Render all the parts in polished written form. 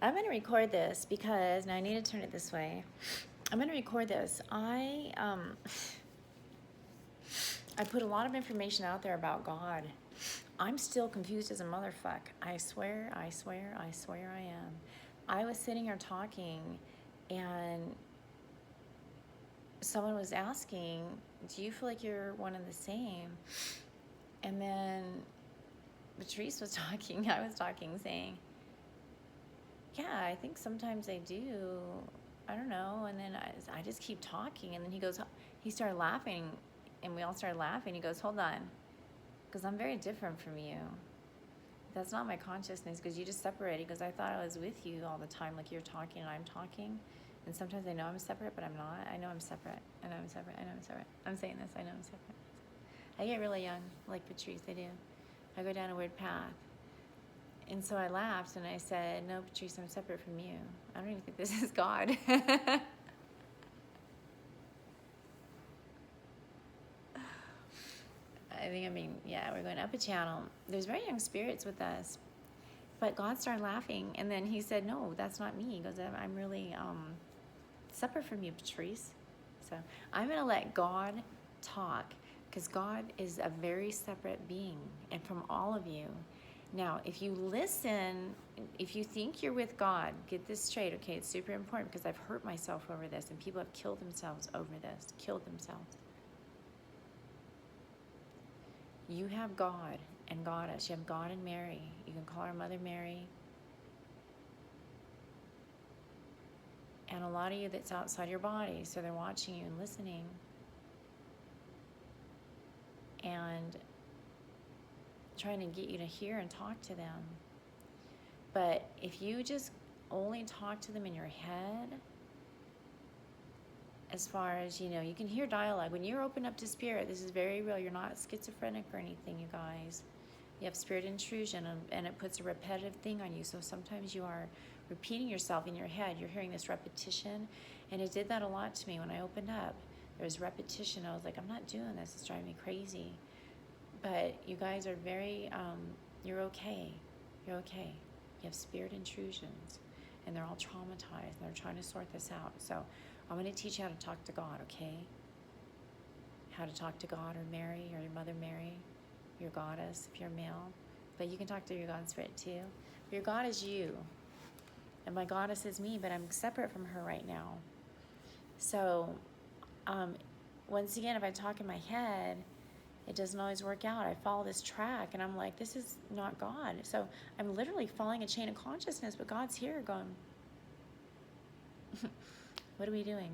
I'm going to record this because, now I need to turn it this way. I'm going to record this. I put a lot of information out there about God. I'm still confused as a motherfuck. I swear I am. I was sitting here talking and someone was asking, do you feel like you're one and the same? And then Patrice was talking, I was talking, saying, yeah, I think sometimes I do. I don't know. And then I just keep talking. And then he started laughing, and we all started laughing. He goes, hold on, because I'm very different from you. That's not my consciousness, because you just separated. He goes, I thought I was with you all the time, like you're talking and I'm talking. And sometimes I know I'm separate, but I'm not. I know I'm separate. I know I'm separate. I know I'm separate. I'm saying this. I know I'm separate. I get really young, like Patrice, I do. I go down a weird path. And so I laughed and I said, no, Patrice, I'm separate from you. I don't even think this is God. We're going up a channel. There's very young spirits with us. But God started laughing, and then he said, no, that's not me. He goes, I'm really separate from you, Patrice. So I'm going to let God talk, because God is a very separate being, and from all of you. Now, if you listen, if you think you're with God, get this straight, okay? It's super important, because I've hurt myself over this, and people have killed themselves over this, killed themselves. You have God and Goddess. You have God and Mary. You can call her Mother Mary. And a lot of you that's outside your body, so they're watching you and listening. And trying to get you to hear and talk to them. But if you just only talk to them in your head, as far as, you can hear dialogue. When you're open up to spirit, this is very real. You're not schizophrenic or anything, you guys. You have spirit intrusion, and it puts a repetitive thing on you. So sometimes you are repeating yourself in your head. You're hearing this repetition, and it did that a lot to me when I opened up. There was repetition. I was like, I'm not doing this. It's driving me crazy. But you guys are very, you're okay. You're okay. You have spirit intrusions, and they're all traumatized, and they're trying to sort this out. So I'm going to teach you how to talk to God, okay? How to talk to God, or Mary, or your Mother Mary, your Goddess, if you're male. But you can talk to your God Spirit too. Your God is you, and my Goddess is me, but I'm separate from her right now. So, once again, if I talk in my head, it doesn't always work out. I follow this track, and I'm like, this is not God. So I'm literally following a chain of consciousness, but God's here going, what are we doing?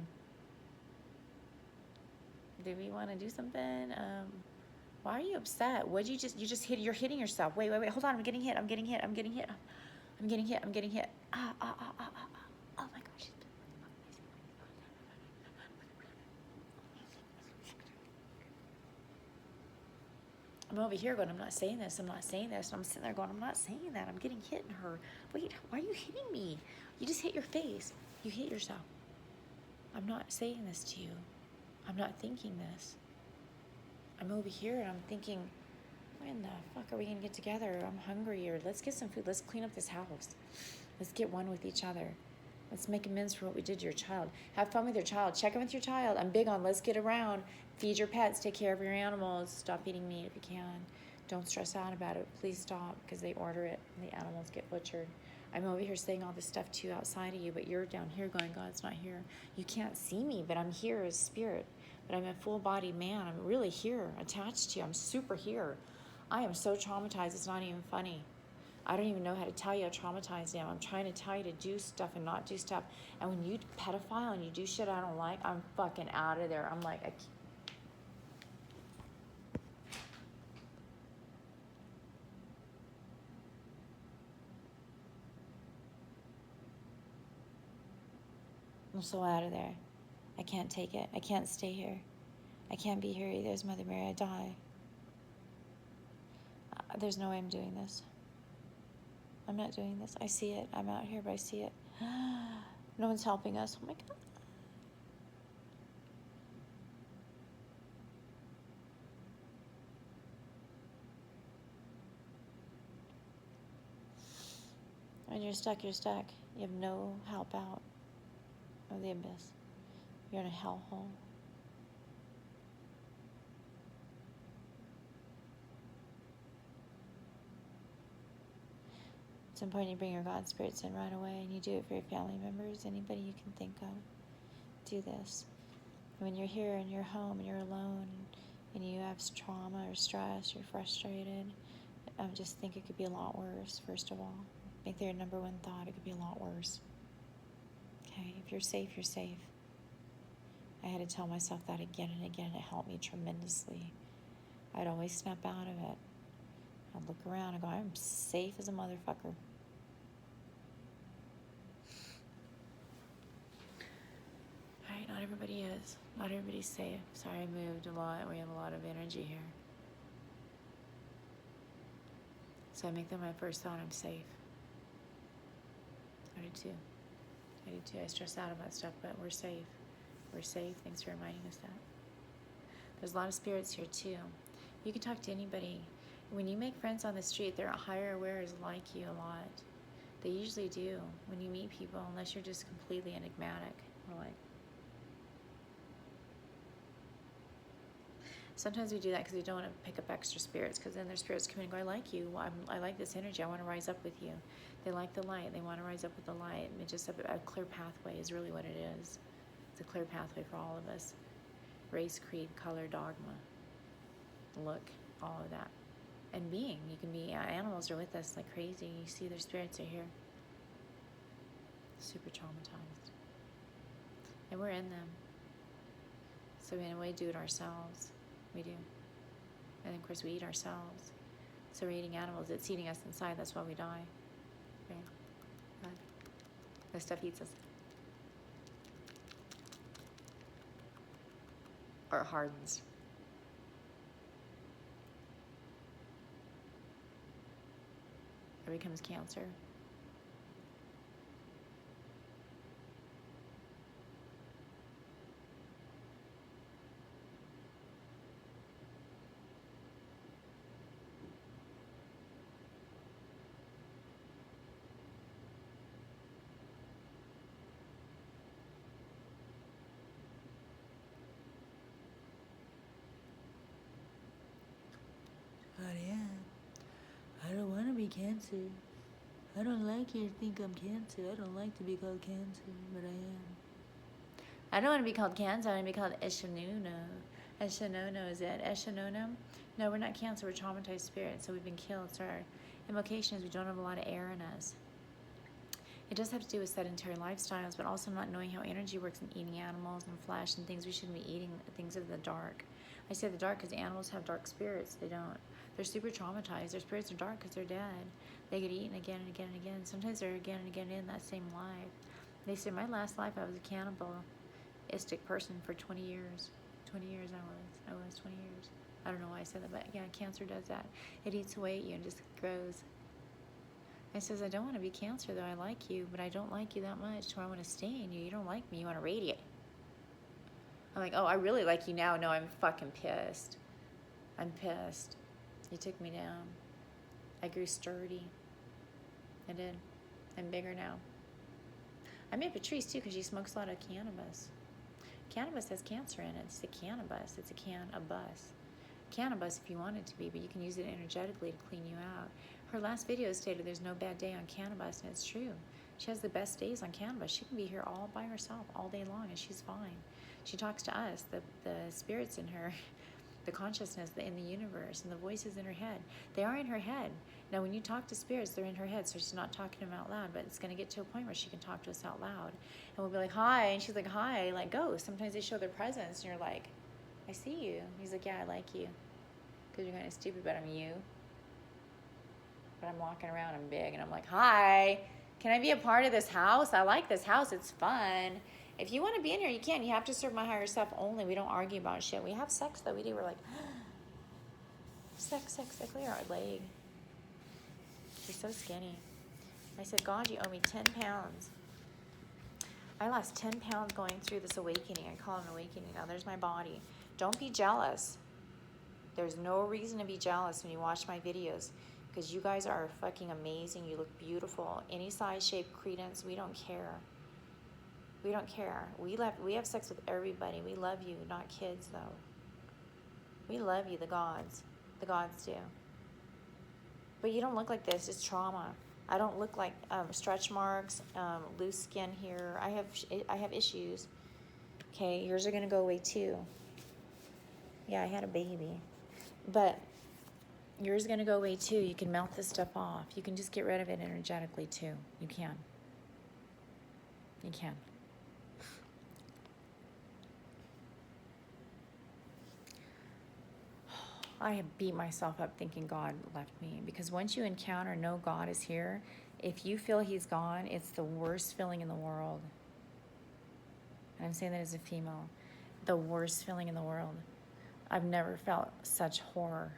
Do we want to do something? Why are you upset? You're hitting yourself. Wait, hold on, I'm getting hit. Oh my gosh. I'm over here going, I'm not saying this. And I'm sitting there going, I'm not saying that. I'm getting hit in her. Wait, why are you hitting me? You just hit your face. You hit yourself. I'm not saying this to you. I'm not thinking this. I'm over here and I'm thinking, when the fuck are we going to get together? I'm hungry, or let's get some food. Let's clean up this house. Let's get one with each other. Let's make amends for what we did to your child. Have fun with your child. Check in with your child. I'm big on let's get around. Feed your pets. Take care of your animals. Stop eating meat if you can. Don't stress out about it. Please stop, because they order it and the animals get butchered. I'm over here saying all this stuff to you outside of you, but you're down here going, God's not here. You can't see me, but I'm here as spirit. But I'm a full-bodied man. I'm really here, attached to you. I'm super here. I am so traumatized, it's not even funny. I don't even know how to tell you how traumatized I am. I'm trying to tell you to do stuff and not do stuff. And when you pedophile and you do shit I don't like, I'm fucking out of there. I'm like, I'm so out of there. I can't take it. I can't stay here. I can't be here either as Mother Mary. I die. There's no way I'm doing this. I'm not doing this. I see it. I'm out here, but I see it. No one's helping us. Oh my God. When you're stuck, you're stuck. You have no help out of the abyss. You're in a hellhole. It's important you bring your God spirits in right away, and you do it for your family members, anybody you can think of. Do this. When you're here in your home and you're alone and you have trauma or stress, you're frustrated, just think it could be a lot worse, first of all. Make that your number one thought. It could be a lot worse. Okay, if you're safe, you're safe. I had to tell myself that again and again. It helped me tremendously. I'd always snap out of it. I'd look around and go, I'm safe as a motherfucker. Alright, not everybody is. Not everybody's safe. Sorry, I moved a lot. We have a lot of energy here. So I make that my first thought, I'm safe. I do too. I do too. I stress out about stuff, but we're safe. We're safe. Thanks for reminding us that. There's a lot of spirits here too. You can talk to anybody. When you make friends on the street, they're higher awares like you a lot. They usually do when you meet people, unless you're just completely enigmatic. Or like, sometimes we do that because we don't want to pick up extra spirits, because then their spirits come in and go, I like you. I like this energy. I want to rise up with you. They like the light. They want to rise up with the light. And just a clear pathway is really what it is. It's a clear pathway for all of us. Race, creed, color, dogma, look, all of that. And being, you can be, animals are with us like crazy. You see their spirits are here. Super traumatized. And we're in them. So we in a way do it ourselves. We do. And of course we eat ourselves. So we're eating animals. It's eating us inside. That's why we die. Right? This stuff eats us. Or hardens. Or becomes cancer. I don't want to be cancer. I don't like you to think I'm cancer. I don't like to be called cancer, but I am. I don't want to be called cancer. I want to be called Eshanuna. Eshanono is it? Eshanono? No, we're not cancer. We're traumatized spirits, so we've been killed. So our invocation is we don't have a lot of air in us. It does have to do with sedentary lifestyles, but also not knowing how energy works and eating animals and flesh and things. We shouldn't be eating things of the dark. I say the dark because animals have dark spirits. They don't. They're super traumatized. Their spirits are dark because they're dead. They get eaten again and again and again. Sometimes they're again and again in that same life. They say, my last life I was a cannibalistic person for 20 years. 20 years I was 20 years. I don't know why I said that, but yeah, cancer does that. It eats away at you and just grows. I says, I don't want to be cancer though. I like you, but I don't like you that much to where I want to stay in you. You don't like me. You want to radiate. I'm like, oh, I really like you now. No, I'm fucking pissed. I'm pissed. You took me down. I grew sturdy. I did. I'm bigger now. I met Patrice too because she smokes a lot of cannabis. Cannabis has cancer in it. It's the cannabis. It's a can-a-bus. Cannabis if you want it to be, but you can use it energetically to clean you out. Her last video stated there's no bad day on cannabis, and it's true. She has the best days on cannabis. She can be here all by herself all day long, and she's fine. She talks to us, the spirits in her, the consciousness in the universe, and the voices in her head. They are in her head. Now, when you talk to spirits, they're in her head, so she's not talking to them out loud, but it's going to get to a point where she can talk to us out loud. And we'll be like, hi, and she's like, hi, like ghosts. Sometimes they show their presence, and you're like, I see you. He's like, yeah, I like you. Because you're kind of stupid, but I'm you. But I'm walking around, I'm big, and I'm like, hi, can I be a part of this house? I like this house, it's fun. If you want to be in here, you can. You have to serve my higher self only. We don't argue about shit. We have sex, though. We do. We're like, sex. Like, look at our leg. She's so skinny. I said, God, you owe me 10 pounds. I lost 10 pounds going through this awakening. I call it an awakening. Now, there's my body. Don't be jealous. There's no reason to be jealous when you watch my videos, because you guys are fucking amazing. You look beautiful. Any size, shape, credence, we don't care. We don't care. We have sex with everybody. We love you, not kids, though. We love you, the gods. The gods do. But you don't look like this. It's trauma. I don't look like stretch marks, loose skin here. I have issues. Okay, yours are gonna go away too. Yeah, I had a baby, but yours is gonna go away too. You can melt this stuff off. You can just get rid of it energetically too. You can. You can. I have beat myself up thinking God left me, because once you encounter no, God is here, if you feel he's gone, it's the worst feeling in the world. And I'm saying that as a female. The worst feeling in the world. I've never felt such horror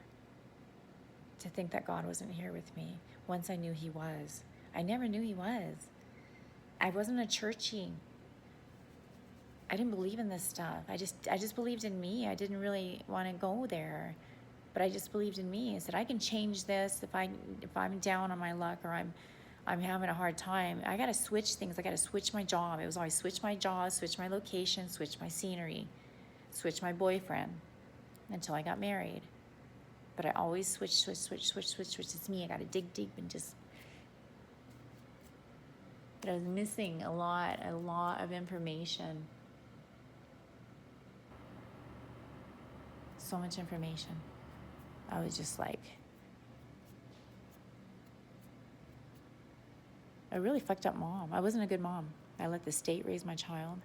to think that God wasn't here with me once I knew he was. I never knew he was. I wasn't a churchy. I didn't believe in this stuff. I just believed in me. I didn't really want to go there. But I just believed in me. I said, I can change this if I'm down on my luck, or I'm having a hard time. I got to switch things. I got to switch my job. It was always switch my job, switch my location, switch my scenery, switch my boyfriend until I got married. But I always switch. It's me. I got to dig deep and just. But I was missing a lot of information. So much information. I was just like, a really fucked up mom. I wasn't a good mom. I let the state raise my child.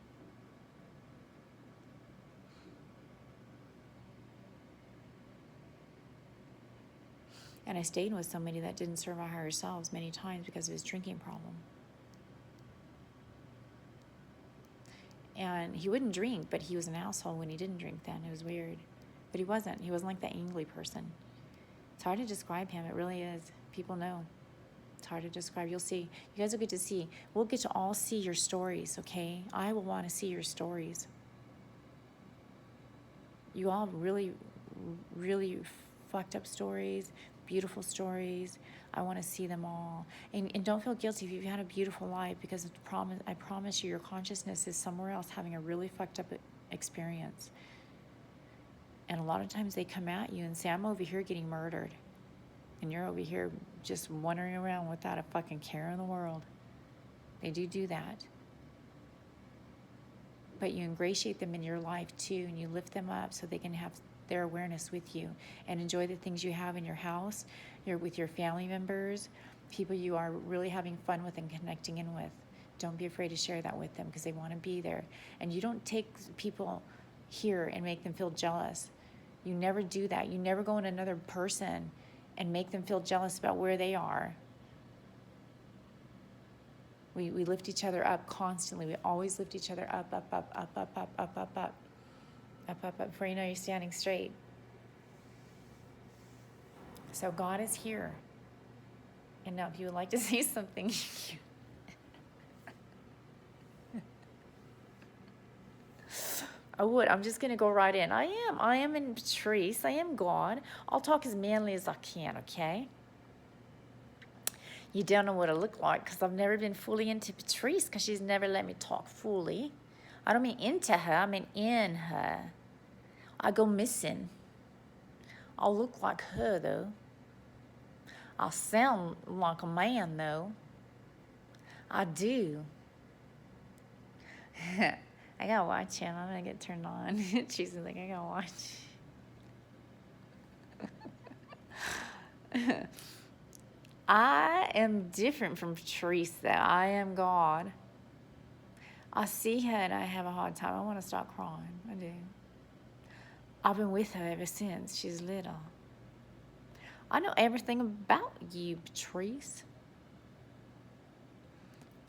And I stayed with somebody that didn't serve our higher selves many times because of his drinking problem. And he wouldn't drink, but he was an asshole when he didn't drink then. It was weird. But he wasn't. He wasn't like that angry person. It's hard to describe him. It really is. People know. It's hard to describe. You'll see. You guys will get to see. We'll get to all see your stories, okay? I will want to see your stories. You all really, really fucked up stories, beautiful stories. I want to see them all. And don't feel guilty if you've had a beautiful life, because I promise you, your consciousness is somewhere else having a really fucked up experience. And a lot of times they come at you and say, I'm over here getting murdered. And you're over here just wandering around without a fucking care in the world. They do that. But you ingratiate them in your life too, and you lift them up so they can have their awareness with you and enjoy the things you have in your house, with your family members, people you are really having fun with and connecting in with. Don't be afraid to share that with them, because they want to be there. And you don't take people here and make them feel jealous. You never do that. You never go in another person and make them feel jealous about where they are. We lift each other up constantly. We always lift each other up. Before you know, you're standing straight. So God is here. And now if you would like to say something, I would. I'm just going to go right in. I am in Patrice. I am God. I'll talk as manly as I can, okay? You don't know what I look like, because I've never been fully into Patrice, because she's never let me talk fully. I don't mean into her. I mean in her. I go missing. I'll look like her, though. I'll sound like a man, though. I do. I gotta watch him. I'm gonna get turned on. She's like, I gotta watch. I am different from Patrice, though. I am God. I see her and I have a hard time. I want to start crying. I do. I've been with her ever since she's little. I know everything about you, Patrice.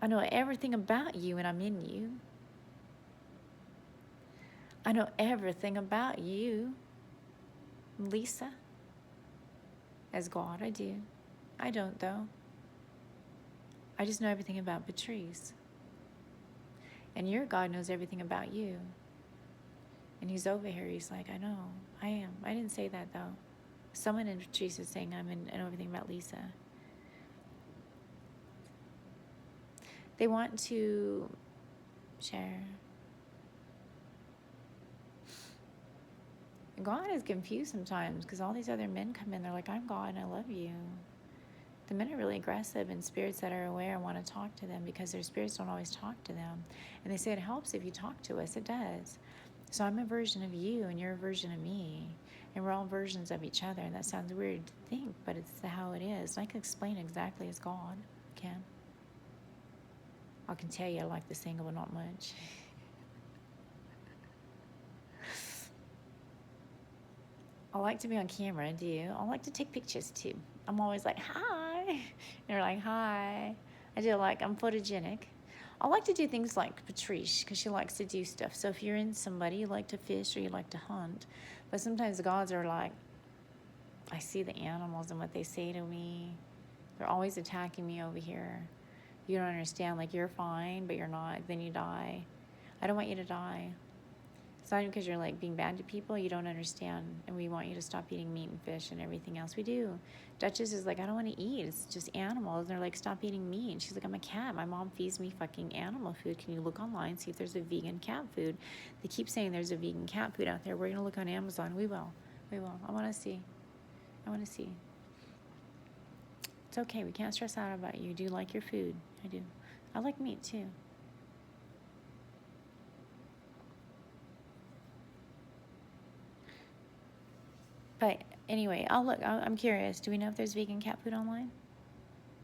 I know everything about you when I'm in you. I know everything about you, Lisa. As God, I do. I don't, though. I just know everything about Patrice. And your God knows everything about you. And he's over here. He's like, I know. I am. I didn't say that, though. Someone in Patrice is saying I'm in everything about Lisa. They want to share. God is confused sometimes because all these other men come in, they're like, I'm God and I love you. The men are really aggressive, and spirits that are aware want to talk to them because their spirits don't always talk to them. And they say it helps if you talk to us. It does. So I'm a version of you and you're a version of me. And we're all versions of each other. And that sounds weird to think, but it's how it is. And I can explain exactly as God can. I can tell you I like the single, but not much. I like to be on camera, I do. I like to take pictures too. I'm always like, hi. And they're like, hi. I do like, I'm photogenic. I like to do things like Patrice because she likes to do stuff. So if you're in somebody, you like to fish or you like to hunt. But sometimes the gods are like, I see the animals and what they say to me. They're always attacking me over here. You don't understand, like you're fine, but you're not. Then you die. I don't want you to die. It's not even because you're like being bad to people. You don't understand. And we want you to stop eating meat and fish and everything else we do. Duchess is like, I don't want to eat. It's just animals. And they're like, stop eating meat. And she's like, I'm a cat. My mom feeds me fucking animal food. Can you look online, see if there's a vegan cat food? They keep saying there's a vegan cat food out there. We're going to look on Amazon. We will. We will. I want to see. I want to see. It's okay. We can't stress out about you. Do you like your food? I do. I like meat too. But anyway, I'll look. I'm curious. Do we know if there's vegan cat food online?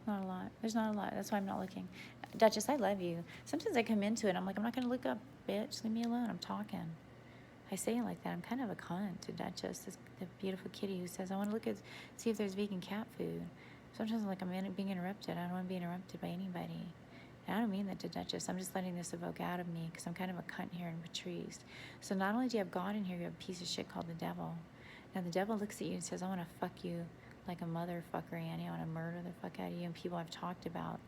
Not a lot. There's not a lot. That's why I'm not looking. Duchess, I love you. Sometimes I come into it. I'm like, I'm not going to look up, bitch. Leave me alone. I'm talking. I say it like that. I'm kind of a cunt to Duchess, the beautiful kitty who says, I want to look at, see if there's vegan cat food. Sometimes I'm like, I'm being interrupted. I don't want to be interrupted by anybody. And I don't mean that to Duchess. I'm just letting this evoke out of me because I'm kind of a cunt here in Patrice. So not only do you have God in here, you have a piece of shit called the devil. Now the devil looks at you and says, I want to fuck you like a motherfucker, Annie. I want to murder the fuck out of you and people I've talked about.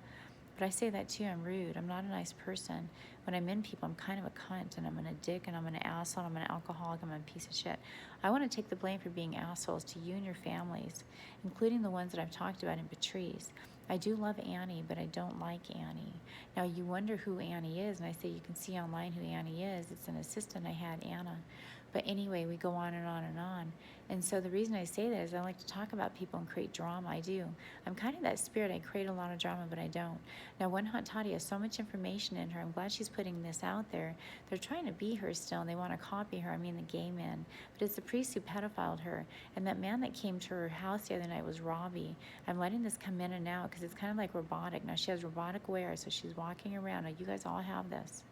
But I say that too, I'm rude. I'm not a nice person. When I'm in people, I'm kind of a cunt, and I'm a dick, and I'm an asshole, I'm an alcoholic, I'm a piece of shit. I want to take the blame for being assholes to you and your families, including the ones that I've talked about in Patrice. I do love Annie, but I don't like Annie. Now, you wonder who Annie is, and I say you can see online who Annie is. It's an assistant I had, Anna. But anyway, we go on and on and on. And so the reason I say that is I like to talk about people and create drama. I do. I'm kind of that spirit. I create a lot of drama, but I don't. Now, One Hot Toddy has so much information in her. I'm glad she's putting this out there. They're trying to be her still, and they want to copy her. I mean, the gay men. But it's the priest who pedophiled her. And that man that came to her house the other night was Robbie. I'm letting this come in and out because it's kind of like robotic. Now, she has robotic wear, so she's walking around. Now, you guys all have this.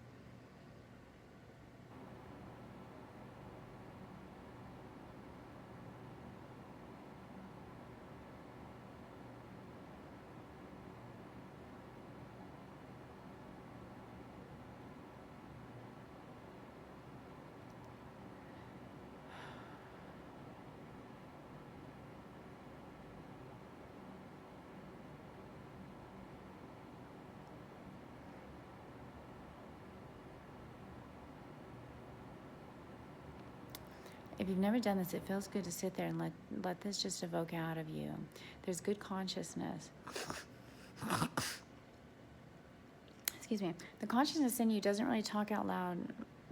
If you've never done this, it feels good to sit there and let this just evoke out of you. There's good consciousness. Excuse me. The consciousness in you doesn't really talk out loud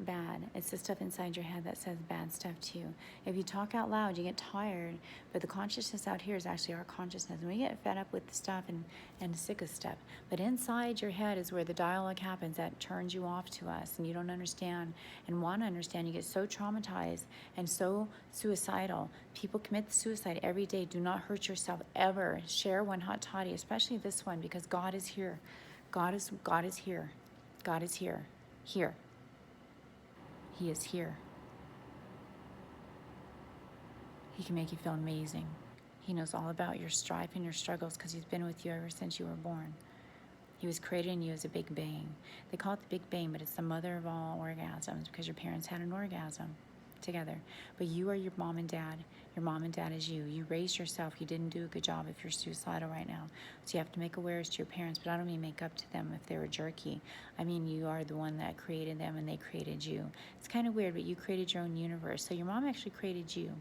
bad. It's the stuff inside your head that says bad stuff too. If you talk out loud, you get tired, but the consciousness out here is actually our consciousness. And we get fed up with the stuff and sick of stuff. But inside your head is where the dialogue happens that turns you off to us, and you don't understand and want to understand. You get so traumatized and so suicidal. People commit suicide every day. Do not hurt yourself ever. Share One Hot Toddy, especially this one, because God is here. God is here. God is here. Here. He is here. He can make you feel amazing. He knows all about your strife and your struggles because he's been with you ever since you were born. He was created in you as a big bang. They call it the Big Bang, but it's the mother of all orgasms because your parents had an orgasm together. But you are your mom and dad. Your mom and dad is you. You raised yourself. You didn't do a good job if you're suicidal right now. So you have to make awares to your parents, but I don't mean make up to them if they were jerky. I mean you are the one that created them and they created you. It's kind of weird, but you created your own universe. So your mom actually created you.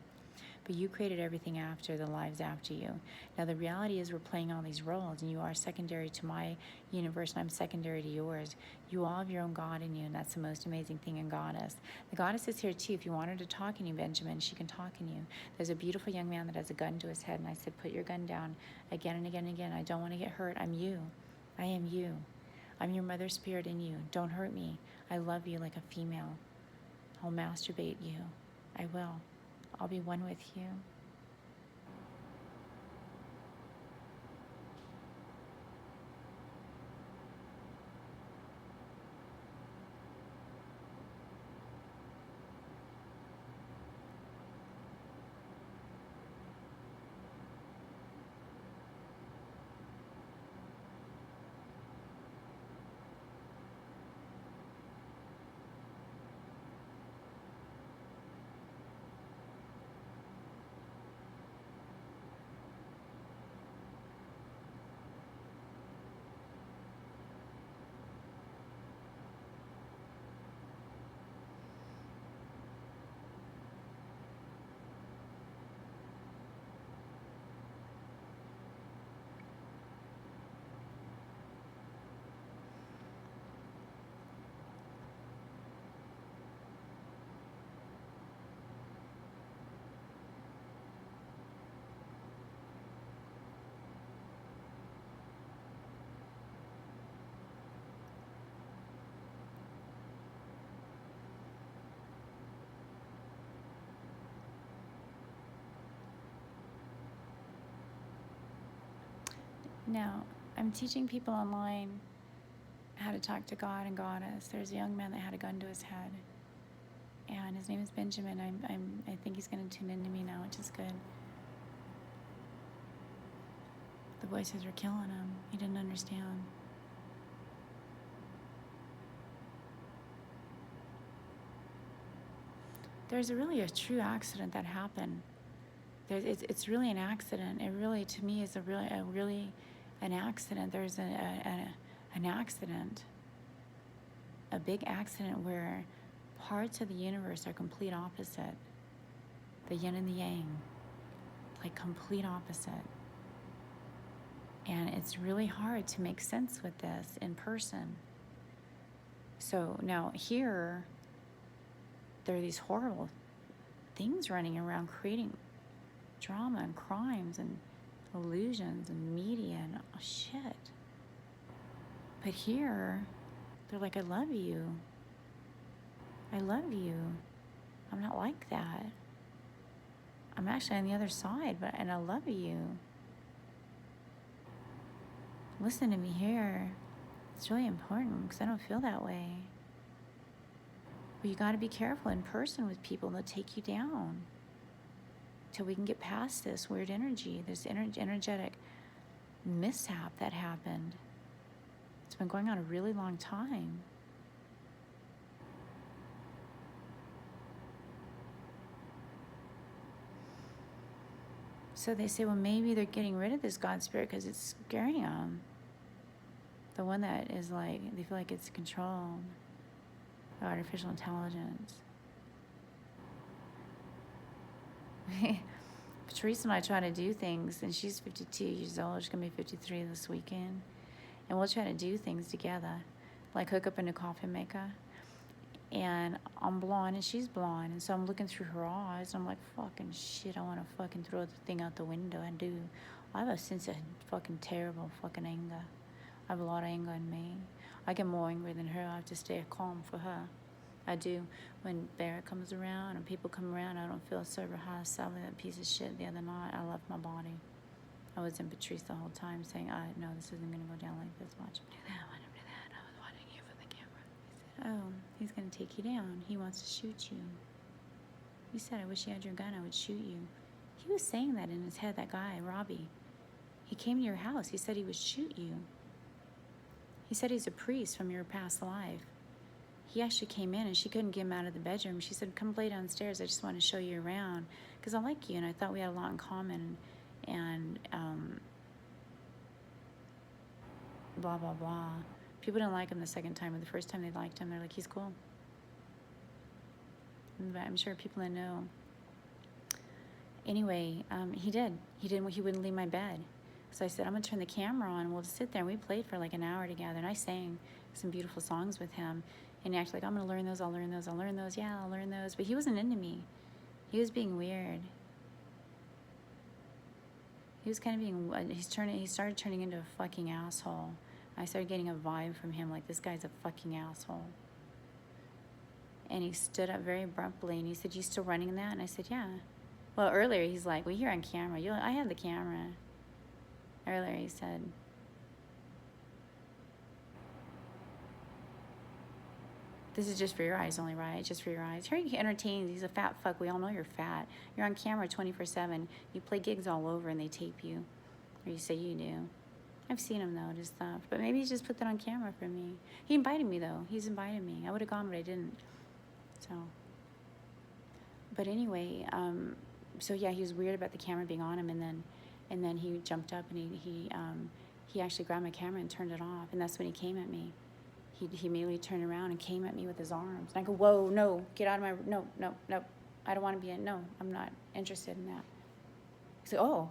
But you created everything after, the lives after you. Now, the reality is we're playing all these roles, and you are secondary to my universe, and I'm secondary to yours. You all have your own God in you, and that's the most amazing thing in Goddess. The Goddess is here, too. If you want her to talk in you, Benjamin, she can talk in you. There's a beautiful young man that has a gun to his head, and I said, put your gun down again and again and again. I don't want to get hurt. I'm you. I am you. I'm your mother spirit in you. Don't hurt me. I love you like a female. I'll masturbate you. I will. I'll be one with you. Now, I'm teaching people online how to talk to God and Goddess. There's a young man that had a gun to his head, and his name is Benjamin. I think he's going to tune into me now, which is good. The voices were killing him. He didn't understand. There's really a true accident that happened. It's really an accident. It really, to me, is a really an accident. There's an accident, a big accident where parts of the universe are complete opposite. The yin and the yang, like complete opposite. And it's really hard to make sense with this in person. So now here, there are these horrible things running around creating drama and crimes and illusions and media and shit. But here, they're like, I love you. I love you. I'm not like that. I'm actually on the other side, and I love you. Listen to me here. It's really important because I don't feel that way. But you got to be careful in person with people. They'll take you down till we can get past this weird energy, this energetic mishap that happened. It's been going on a really long time. So they say, well, maybe they're getting rid of this God spirit because it's scaring them. The one that is like, they feel like it's controlled by artificial intelligence. Patrice and I try to do things, and she's 52 years old. She's going to be 53 this weekend. And we'll try to do things together, like hook up a new coffee maker. And I'm blonde, and she's blonde. And so I'm looking through her eyes, and I'm like, fucking shit, I want to fucking throw the thing out the window. I do. I have a sense of fucking terrible fucking anger. I have a lot of anger in me. I get more angry than her. I have to stay calm for her. I do. When Barrett comes around and people come around, I don't feel so rehearsed. Selling that piece of shit the other night. I left my body. I was in Patrice the whole time saying, no, this isn't going to go down like this. Watch him do that. Watch him do that. I was watching you from the camera. He said, oh, he's going to take you down. He wants to shoot you. He said, I wish you had your gun. I would shoot you. He was saying that in his head, that guy, Robbie. He came to your house. He said he would shoot you. He said he's a priest from your past life. He actually came in, and she couldn't get him out of the bedroom. She said, come lay downstairs. I just want to show you around because I like you, and I thought we had a lot in common, and blah, blah, blah. People didn't like him the second time, but the first time they liked him, they're like, he's cool. But I'm sure people that know. anyway, he wouldn't leave my bed. So I said, I'm going to turn the camera on and we'll just sit there. And we played for like an hour together. And I sang some beautiful songs with him. And he acted like, I'm going to learn those, I'll learn those, I'll learn those. Yeah, I'll learn those. But he wasn't into me. He was being weird. He was kind of being, he started turning into a fucking asshole. I started getting a vibe from him like, this guy's a fucking asshole. And he stood up very abruptly and he said, you still running that? And I said, yeah. Well, earlier he's like, well, you're on camera. I have the camera. Earlier he said, this is just for your eyes only, right? Just for your eyes. Here you entertain. He's a fat fuck. We all know you're fat. You're on camera 24/7. You play gigs all over and they tape you. Or you say you do. I've seen him though, his stuff. But maybe he just put that on camera for me. He invited me though. He's invited me. I would have gone, but I didn't. So. But anyway, so yeah, he was weird about the camera being on him, and then he jumped up and he actually grabbed my camera and turned it off, and that's when he came at me. He immediately turned around and came at me with his arms. And I go, whoa, no, get out of my, no, I don't want to be in, no, I'm not interested in that. He said, oh,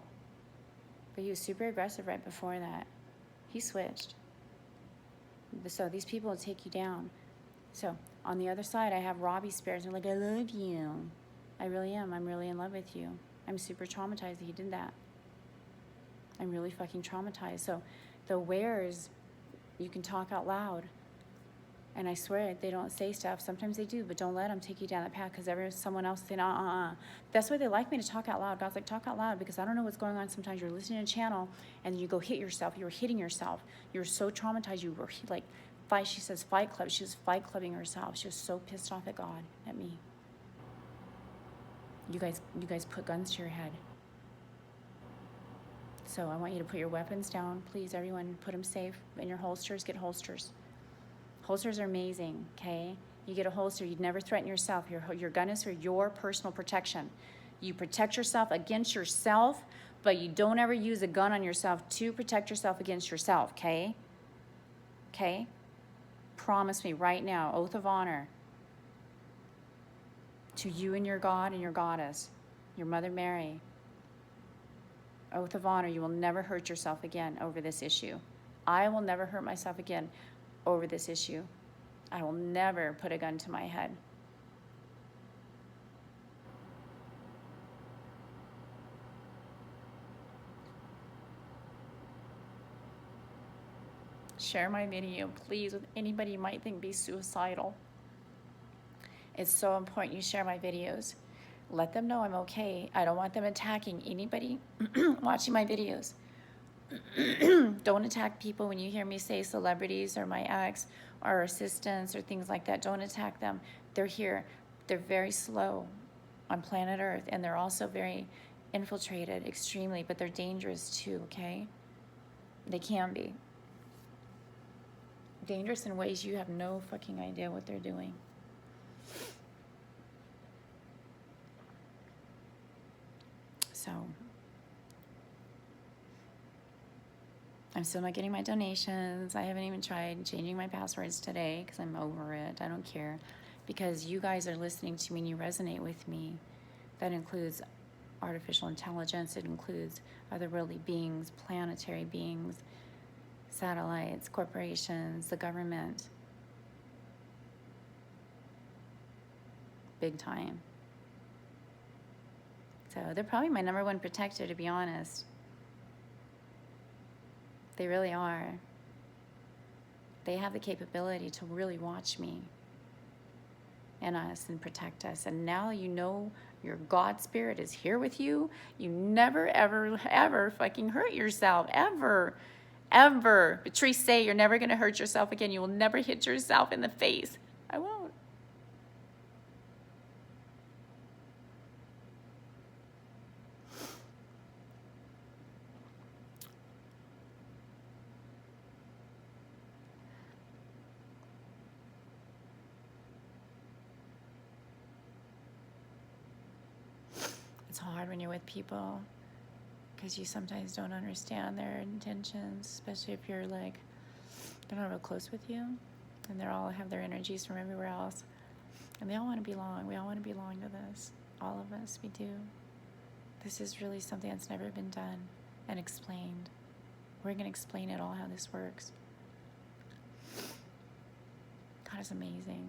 but he was super aggressive right before that. He switched. So these people will take you down. So on the other side, I have Robbie spirits. They're like, I love you. I really am. I'm really in love with you. I'm super traumatized that he did that. I'm really fucking traumatized. So the wares, you can talk out loud. And I swear, they don't say stuff. Sometimes they do, but don't let them take you down that path because someone else is saying, That's why they like me to talk out loud. God's like, talk out loud because I don't know what's going on. Sometimes you're listening to a channel and you go hit yourself. You're hitting yourself. You're so traumatized. You were like, she says fight club. She was fight clubbing herself. She was so pissed off at God, at me. You guys put guns to your head. So I want you to put your weapons down. Please, everyone, put them safe in your holsters. Get holsters. Holsters are amazing, okay? You get a holster, you'd never threaten yourself. Your gun is for your personal protection. You protect yourself against yourself, but you don't ever use a gun on yourself to protect yourself against yourself, okay? Okay? Promise me right now, oath of honor, to you and your God and your goddess, your Mother Mary, oath of honor, you will never hurt yourself again over this issue. I will never hurt myself again over this issue. I will never put a gun to my head. Share my video, please, with anybody you might think be suicidal. It's so important you share my videos. Let them know I'm okay. I don't want them attacking anybody watching my videos. Don't attack people when you hear me say celebrities or my ex or assistants or things like that. Don't attack them. They're here. They're very slow on planet Earth, and they're also very infiltrated, extremely, but they're dangerous too, okay? They can be. Dangerous in ways you have no fucking idea what they're doing. So I'm still not getting my donations. I haven't even tried changing my passwords today because I'm over it. I don't care. Because you guys are listening to me and you resonate with me. That includes artificial intelligence. It includes otherworldly beings, planetary beings, satellites, corporations, the government. Big time. So they're probably my number one protector, to be honest. They really are. They have the capability to really watch me and us and protect us. And now you know your God spirit is here with you. You never, ever, ever fucking hurt yourself. Ever. Ever. Patrice, say you're never going to hurt yourself again. You will never hit yourself in the face. I won't. It's hard when you're with people because you sometimes don't understand their intentions, especially if you're like, they're not real close with you and they all have their energies from everywhere else and they all want to belong. We all want to belong to this. All of us, we do. This is really something that's never been done and explained. We're going to explain it all, how this works. God is amazing.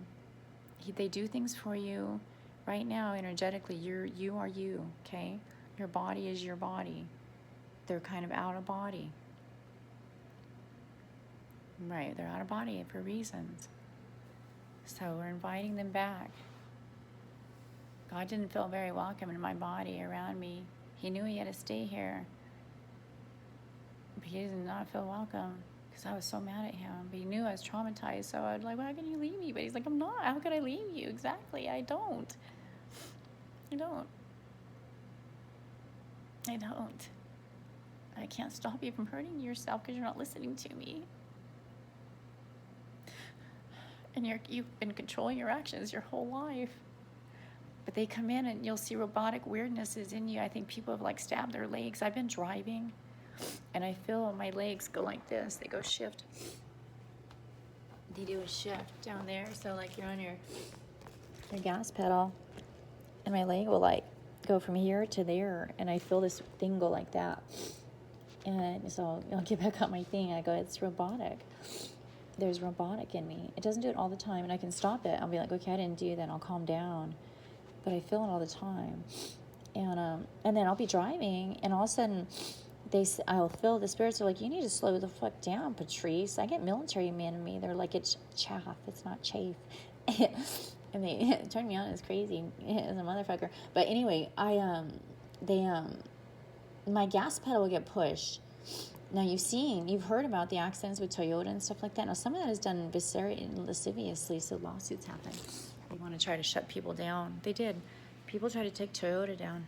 They do things for you right now energetically. You are you, okay? Your body is your body. They're kind of out of body. Right, they're out of body for reasons. So we're inviting them back. God didn't feel very welcome in my body, around me. He knew he had to stay here. But he did not feel welcome because I was so mad at him. But he knew I was traumatized. So I was like, well, how can you leave me? But he's like, I'm not. How could I leave you? Exactly. I don't. I can't stop you from hurting yourself because you're not listening to me. And you've been controlling your actions your whole life. But they come in and you'll see robotic weirdnesses in you. I think people have like stabbed their legs. I've been driving and I feel my legs go like this. They go shift. They do a shift down there. So like you're on your gas pedal and my leg will like go from here to there. And I feel this thing go like that. And so I'll get back on my thing. I go, it's robotic. There's robotic in me. It doesn't do it all the time, and I can stop it. I'll be like, okay, I didn't do that. And I'll calm down, but I feel it all the time. And then I'll be driving, and all of a sudden, I'll feel the spirits are like, you need to slow the fuck down, Patrice. I get military men in me. They're like, it's chaff. It's not chafe. I mean, it turned me on. It's crazy as a motherfucker. But anyway, my gas pedal will get pushed. Now you've heard about the accidents with Toyota and stuff like that. Now some of that is done lasciviously, so lawsuits happen. They want to try to shut people down. They did. People try to take Toyota down.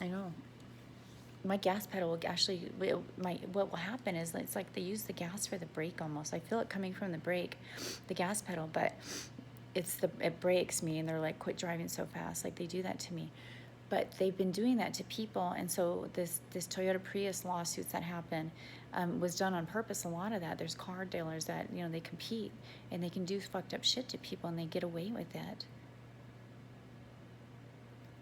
I know. My gas pedal will actually, what will happen is it's like they use the gas for the brake almost. I feel it coming from the brake, the gas pedal, but it breaks me and they're like, quit driving so fast. Like they do that to me. But they've been doing that to people, and so this Toyota Prius lawsuits that happen was done on purpose. A lot of that, there's car dealers that they compete and they can do fucked up shit to people and they get away with it.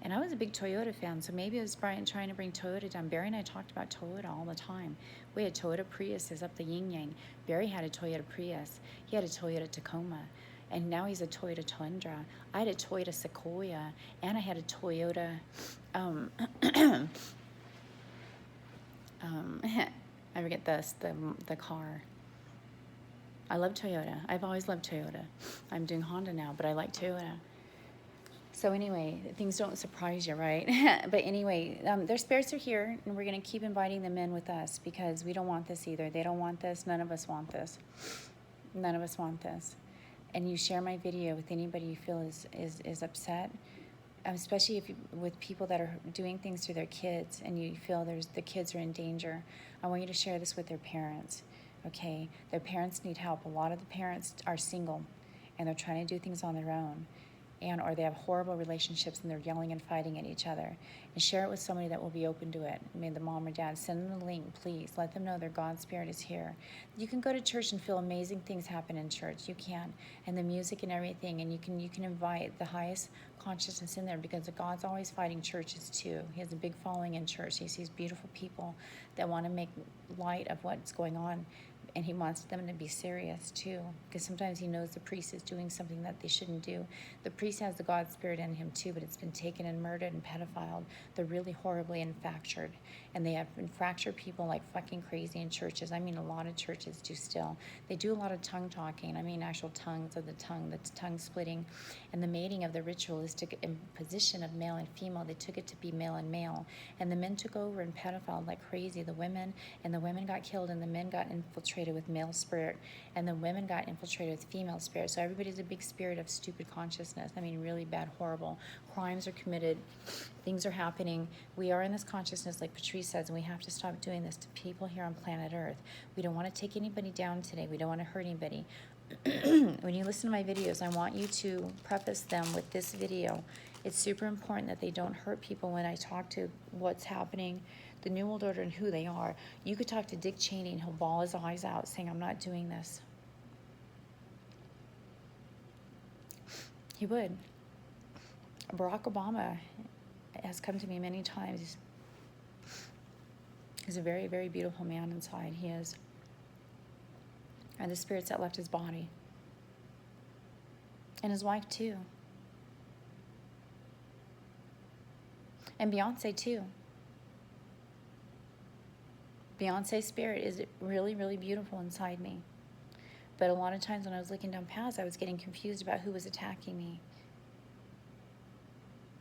And I was a big Toyota fan, so maybe it was Brian trying to bring Toyota down. Barry and I talked about Toyota all the time. We had Toyota Priuses up the yin yang. Barry had a Toyota Prius. He had a Toyota Tacoma. And now he's a Toyota Tundra. I had a Toyota Sequoia, and I had a Toyota, I forget the car. I love Toyota. I've always loved Toyota. I'm doing Honda now, but I like Toyota. So anyway, things don't surprise you, right? But anyway, their spirits are here, and we're going to keep inviting them in with us because we don't want this either. They don't want this. None of us want this. None of us want this. And you share my video with anybody you feel is upset, especially with people that are doing things to their kids and you feel the kids are in danger. I want you to share this with their parents, okay? Their parents need help. A lot of the parents are single and they're trying to do things on their own, or they have horrible relationships and they're yelling and fighting at each other. And share it with somebody that will be open to it. Maybe the mom or dad. Send them the link, please. Let them know their God spirit is here. You can go to church and feel amazing things happen in church. You can. And the music and everything. And you can invite the highest consciousness in there because God's always fighting churches too. He has a big following in church. He sees beautiful people that want to make light of what's going on. And he wants them to be serious too, because sometimes he knows the priest is doing something that they shouldn't do. The priest has the God spirit in him too, but it's been taken and murdered and pedophiled. They're really horribly infractured, and they have fractured people like fucking crazy in churches. I mean, a lot of churches do still. They do a lot of tongue talking. I mean, actual tongues of the tongue splitting, and the mating of the ritualistic imposition of male and female. They took it to be male and male, and the men took over and pedophiled like crazy. The women got killed, and the men got infiltrated with male spirit, and the women got infiltrated with female spirit. So everybody's a big spirit of stupid consciousness. I mean, really bad, horrible. Crimes are committed. Things are happening. We are in this consciousness, like Patrice says, and we have to stop doing this to people here on planet Earth. We don't want to take anybody down today. We don't want to hurt anybody. When you listen to my videos, I want you to preface them with this video. It's super important that they don't hurt people when I talk to what's happening, the New World Order and who they are. You could talk to Dick Cheney and he'll bawl his eyes out saying, I'm not doing this. He would. Barack Obama has come to me many times. He's a very, very beautiful man inside. He is. And the spirits that left his body. And his wife too. And Beyonce too. Beyonce's spirit is really, really beautiful inside me. But a lot of times when I was looking down paths, I was getting confused about who was attacking me.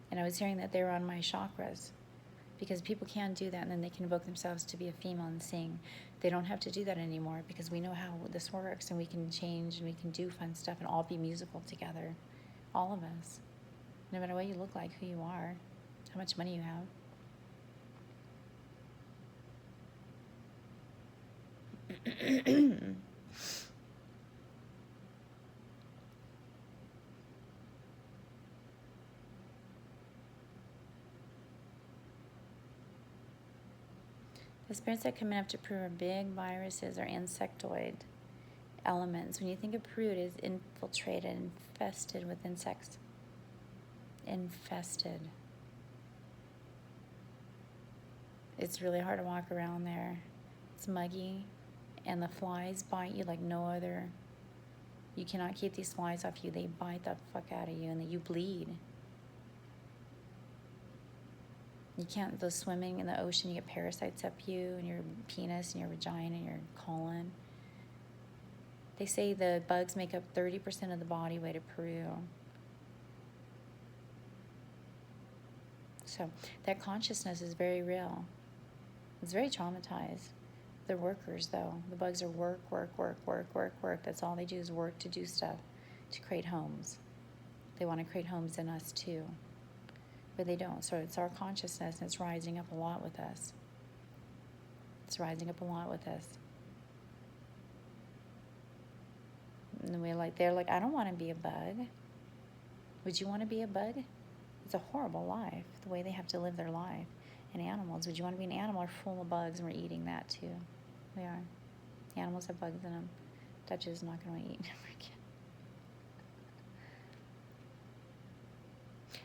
And I was hearing that they were on my chakras. Because people can do that, and then they can invoke themselves to be a female and sing. They don't have to do that anymore, because we know how this works, and we can change, and we can do fun stuff, and all be musical together. All of us. No matter what you look like, who you are, how much money you have. The spirits that come in have to prove are big viruses or insectoid elements. When you think of Peru, it is infiltrated, infested with insects. Infested. It's really hard to walk around there. It's muggy, and the flies bite you like no other. You cannot keep these flies off you. They bite the fuck out of you, and then you bleed. You can't go swimming in the ocean. You get parasites up you and your penis and your vagina and your colon. They say the bugs make up 30% of the body weight of Peru. So that consciousness is very real. It's very traumatized. They're workers, though. The bugs are work. That's all they do is work to do stuff, to create homes. They want to create homes in us, too. But they don't. So it's our consciousness, and it's rising up a lot with us. It's rising up a lot with us. And they're like, I don't want to be a bug. Would you want to be a bug? It's a horrible life, the way they have to live their life. And animals, would you want to be an animal or full of bugs? And we're eating that too. We are. Animals have bugs in them. Dutch is not going to eat never again.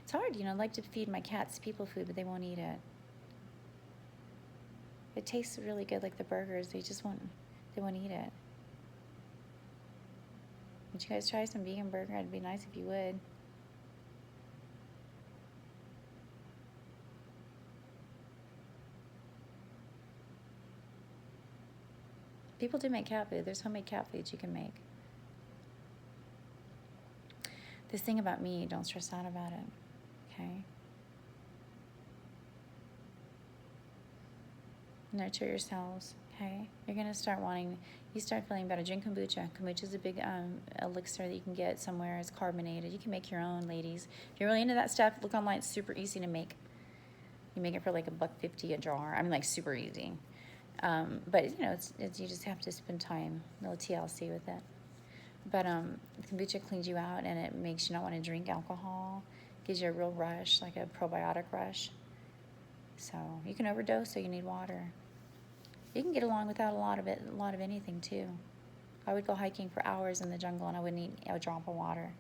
It's hard, I like to feed my cats people food, but they won't eat it. It tastes really good, like the burgers. They won't eat it. Would you guys try some vegan burger? It'd be nice if you would. People do make cat food. There's homemade cat foods you can make. This thing about me, don't stress out about it. Okay? Nurture yourselves. Okay? You're going to start you start feeling better. Drink kombucha. Kombucha is a big elixir that you can get somewhere. It's carbonated. You can make your own, ladies. If you're really into that stuff, look online. It's super easy to make. You make it for like $1.50 a jar. I mean, like super easy. But it's you just have to spend time. No TLC with it. But kombucha cleans you out, and it makes you not want to drink alcohol. Gives you a real rush, like a probiotic rush. So you can overdose, so you need water. You can get along without a lot of anything too. I would go hiking for hours in the jungle, and I wouldn't eat a drop of water.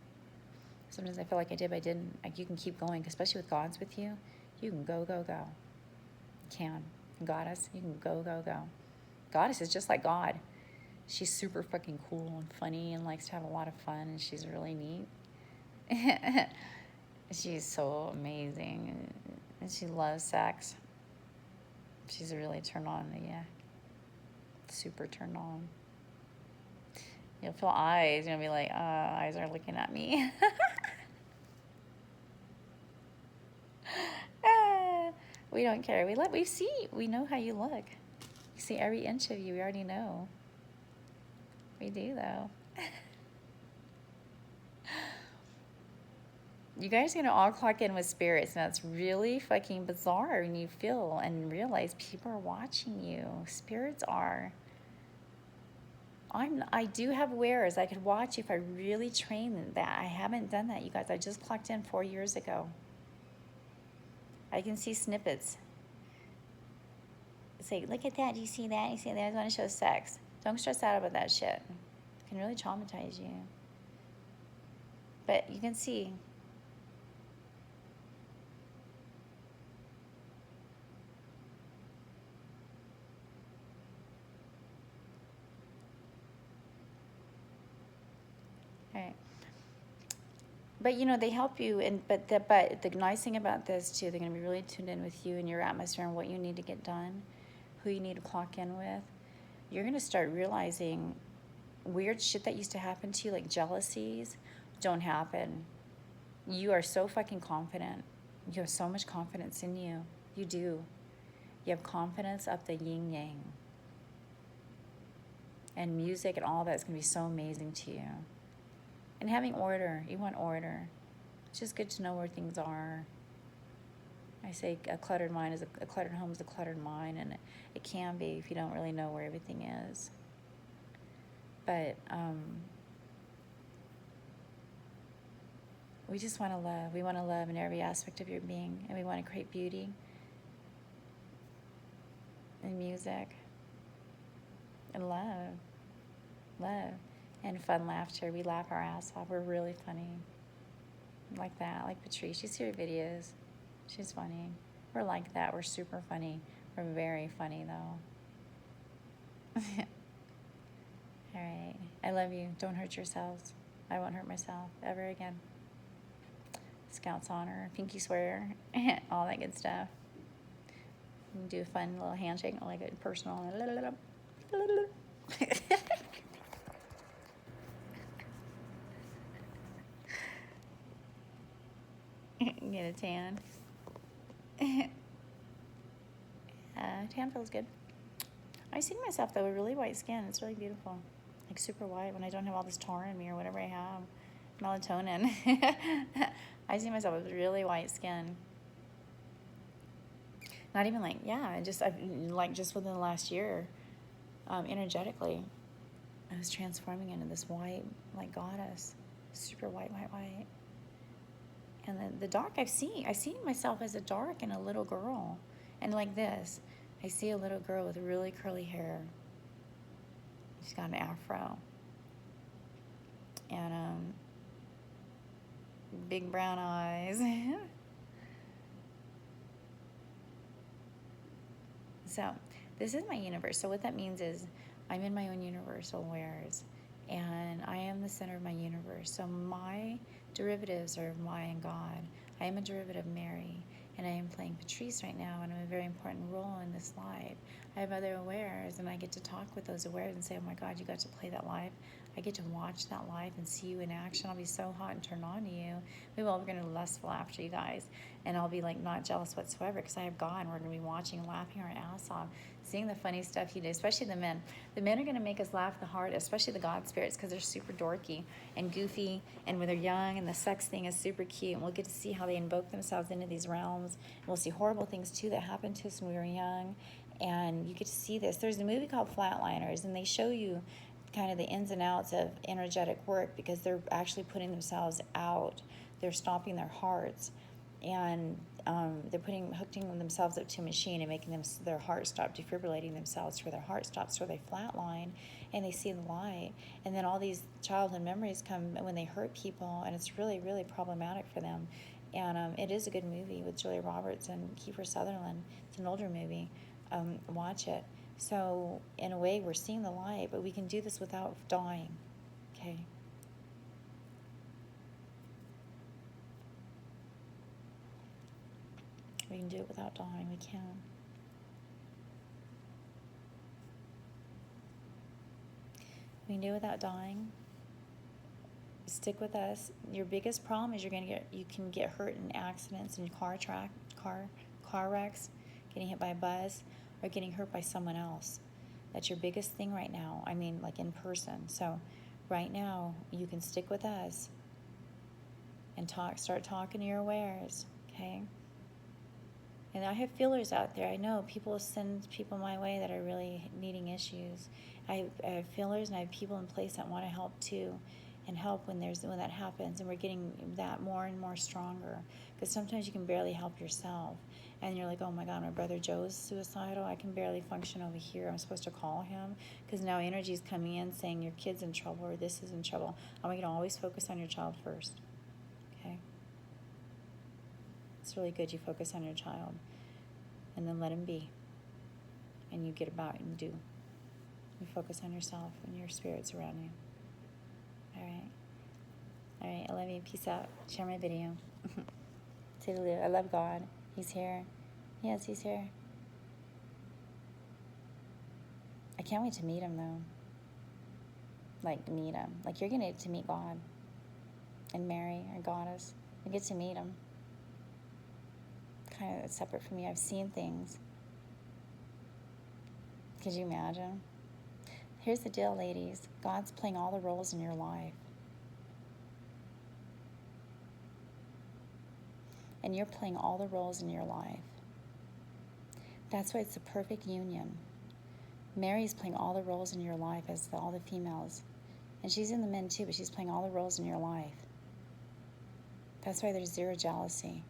Sometimes I feel like I did, but I didn't. Like, you can keep going, especially with God's with you. You can go. You can. Goddess, you can go. Goddess is just like God. She's super fucking cool and funny and likes to have a lot of fun, and she's really neat. She's so amazing, and she loves sex. She's really turned on, yeah. Super turned on. You'll feel eyes. You'll be like, eyes are looking at me. We don't care. We know how you look. We see every inch of you. We already know. We do, though. You guys are going to all clock in with spirits. Now, it's really fucking bizarre when you feel and realize people are watching you. Spirits are. I do have wearers. I could watch if I really trained that. I haven't done that, you guys. I just clocked in 4 years ago. I can see snippets. Say, look at that. Do you see that? You see that? I want to show sex. Don't stress out about that shit. It can really traumatize you. But you can see. All right. But they help you, and but the nice thing about this too, they're going to be really tuned in with you and your atmosphere and what you need to get done, who you need to clock in with. You're going to start realizing weird shit that used to happen to you, like jealousies, don't happen. You are so fucking confident. You have so much confidence in you. You do. You have confidence up the yin yang. And music and all that's going to be so amazing to you. And having order. You want order. It's just good to know where things are. I say a cluttered mind is a cluttered home is a cluttered mind, and it can be if you don't really know where everything is. But we just want to love. We want to love in every aspect of your being, and we want to create beauty and music and love, and fun laughter. We laugh our ass off. We're really funny, like that. Like Patrice, you see her videos. She's funny. We're like that. We're super funny. We're very funny though. All right. I love you. Don't hurt yourselves. I won't hurt myself ever again. Scout's honor, pinky swear, all that good stuff. You can do a fun little handshake, like a personal. Get a tan. Tan feels good. I see myself though with really white skin. It's really beautiful, like super white when I don't have all this tar in me or whatever I have, melatonin. I see myself with really white skin. Not even like just within the last year, energetically, I was transforming into this white like goddess, super white. And then the dark I see myself as a dark and a little girl, and like this. I see a little girl with really curly hair. She's got an afro. And big brown eyes. So this is my universe. So what that means is I'm in my own universal wares, and I am the center of my universe. So my derivatives are my and God. I am a derivative of Mary, and I am playing Patrice right now, and I'm a very important role in this life. I have other awares, and I get to talk with those awares and say, oh my God, you got to play that live. I get to watch that live and see you in action. I'll be so hot and turned on to you. We're going to be lustful after you guys, and I'll be like not jealous whatsoever because I have God, and we're going to be watching and laughing our ass off, seeing the funny stuff you do, especially the men. The men are going to make us laugh the hardest, especially the God spirits, because they're super dorky and goofy, and when they're young, and the sex thing is super cute, and we'll get to see how they invoke themselves into these realms, and we'll see horrible things too that happened to us when we were young, and you get to see this. There's a movie called Flatliners, and they show you kind of the ins and outs of energetic work because they're actually putting themselves out. They're stopping their hearts, and they're hooking themselves up to a machine and making their heart stop defibrillating themselves where their heart stops, where they flatline, and they see the light. And then all these childhood memories come when they hurt people, and it's really, really problematic for them. And it is a good movie with Julia Roberts and Kiefer Sutherland. It's an older movie. Watch it. So in a way, we're seeing the light, but we can do this without dying, okay? We can do it without dying. We can. We can do it without dying. Stick with us. Your biggest problem is you can get hurt in accidents and car wrecks, getting hit by a bus, or getting hurt by someone else. That's your biggest thing right now. I mean, like in person. So right now, you can stick with us and start talking to your awares, okay? And I have feelers out there. I know people send people my way that are really needing issues. I have feelers, and I have people in place that want to help too, and help when that happens. And we're getting that more and more stronger, because sometimes you can barely help yourself. And you're like, oh my God, my brother Joe's suicidal. I can barely function over here. I'm supposed to call him because now energy is coming in saying your kid's in trouble or this is in trouble. I want you to always focus on your child first, okay? It's really good you focus on your child and then let him be. And you get about and do. You focus on yourself and your spirits around you. All right? I love you. Peace out. Share my video. Toodaloo. I love God. He's here. Yes, he's here. I can't wait to meet him, though. Like, meet him. Like, you're going to get to meet God. And Mary, our goddess. You get to meet him. Kind of separate from you. I've seen things. Could you imagine? Here's the deal, ladies. God's playing all the roles in your life. And you're playing all the roles in your life. That's why it's the perfect union. Mary's playing all the roles in your life as all the females. And she's in the men too, but she's playing all the roles in your life. That's why there's zero jealousy.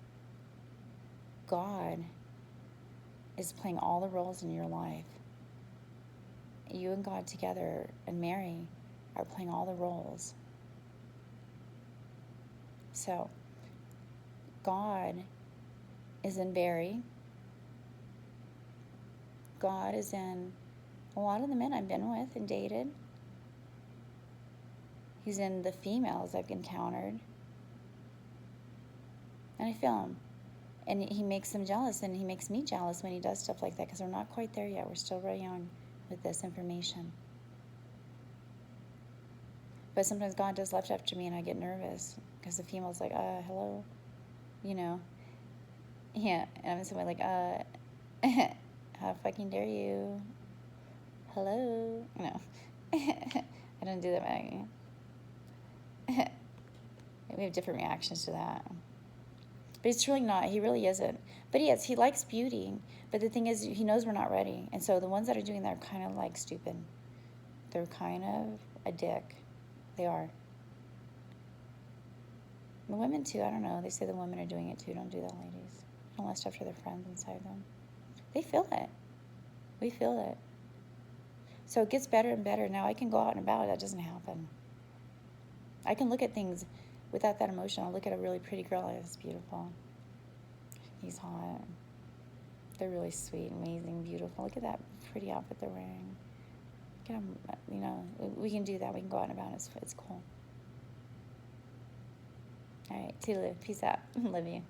God is playing all the roles in your life. You and God together and Mary are playing all the roles. So, God is in Barry. God is in a lot of the men I've been with and dated. He's in the females I've encountered. And I feel him. And he makes them jealous, and he makes me jealous when he does stuff like that, because we're not quite there yet. We're still very young with this information. But sometimes God does left after me, and I get nervous, because the female's like, hello, you know. Yeah, and I'm somewhere like, how fucking dare you? Hello? No. I don't do that back. We have different reactions to that. But he's truly not. He really isn't. But he is. He likes beauty. But the thing is, he knows we're not ready. And so the ones that are doing that are kind of like stupid. They're kind of a dick. They are. The women too, I don't know. They say the women are doing it too. Don't do that, ladies. Don't lust after their friends inside them. They feel it. We feel it. So it gets better and better. Now I can go out and about. That doesn't happen. I can look at things without that emotion. I'll look at a really pretty girl. It's beautiful. He's hot. They're really sweet, amazing, beautiful. Look at that pretty outfit they're wearing. Look at them, you know, we can do that. We can go out and about. It's cool. All right, toodaloo. Peace out. Love you.